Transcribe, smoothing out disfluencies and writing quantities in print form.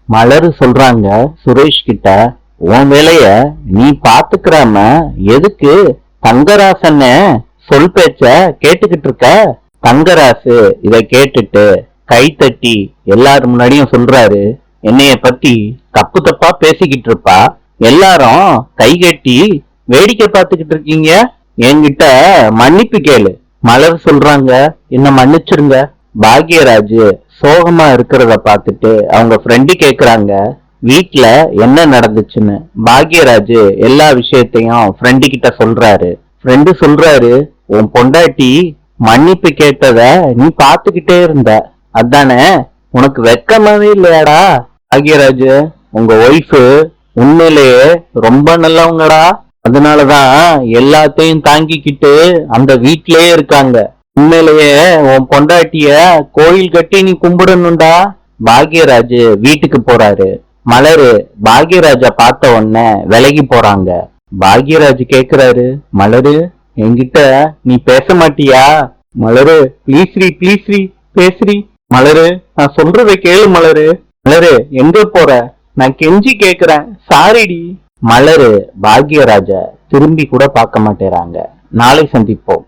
மலரு சொல்றாங்க சுரேஷ் கிட்ட, உன் வேலைய நீ பாத்துக்கிறாம எதுக்கு தங்கராசன சொல் பேச்ச கேட்டுக்கிட்டு இருக்க? தங்கராசு இத கேட்டுட்டு கை தட்டி எல்லாரும் முன்னாடியும் சொல்றாரு, என்னைய பத்தி தப்பு தப்பா பேசிக்கிட்டு இருப்பா, எல்லாரும் கை கட்டி வேடிக்கை பார்த்துக்கிட்டு இருக்கீங்க, என்கிட்ட மன்னிப்பு கேளு. மலர் சொல்றாங்க, என்ன மன்னிச்சிருங்க. பாக்யராஜ் சோகமா இருக்கிறத பார்த்துட்டு அவங்க ஃப்ரெண்டு கேக்குறாங்க, வீட்ல என்ன நடந்துச்சுன்னு. பாக்யராஜ் எல்லா விஷயத்தையும் ஃப்ரெண்டு கிட்ட சொல்றாரு. ஃப்ரெண்டு சொல்றாரு, உன் பொண்டாட்டி மன்னிப்பு கேட்டத நீ பாத்துக்கிட்டே இருந்த, அதானே? உனக்கு வெக்கமாவே இல்லையாடா? பாக்யராஜ், உங்க ஒய்ஃபு உண்மையிலேயே ரொம்ப நல்லவங்கடா, அதனாலதான் எல்லாத்தையும் தாங்கிக்கிட்டு அந்த வீட்லயே இருக்காங்க. உண்மையிலேயே உன் பொண்டாட்டிய கோயில் கட்டி நீ கும்பிடணும்டா. பாக்யராஜ் வீட்டுக்கு போறாரு. மலரு பாக்யராஜ பார்த்த உடனே விலகி போறாங்க. பாக்யராஜ் கேக்குறாரு, மலரு என்கிட்ட நீ பேச மாட்டியா? மலரு, ப்ளீஸ்ரீ ப்ளீஸ்ரீ பேசுறீ. மலரு, நான் சொல்றதை கேளு மலரு. மலரு, எங்க போற? நான் கெஞ்சி கேக்குறேன், சாரிடி. மலரு பாக்யராஜ திரும்பி கூட பார்க்க மாட்டேறாங்க. நாளை சந்திப்போம்.